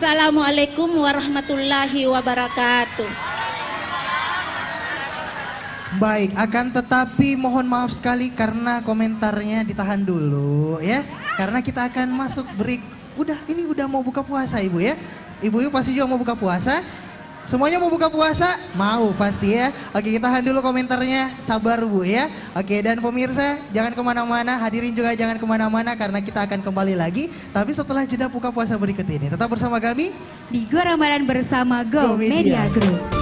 Assalamualaikum warahmatullahi wabarakatuh. Baik, akan tetapi mohon maaf sekali karena komentarnya ditahan dulu ya. Karena kita akan masuk break. Ini udah mau buka puasa Ibu ya. Ibu pasti juga mau buka puasa. Semuanya mau buka puasa? Mau pasti ya. Oke, kita tahan dulu komentarnya. Sabar Bu ya. Oke, dan pemirsa jangan kemana-mana. Hadirin juga jangan kemana-mana karena kita akan kembali lagi. Tapi setelah jeda buka puasa berikut ini. Tetap bersama kami di Go Ramadan bersama Go Media Group.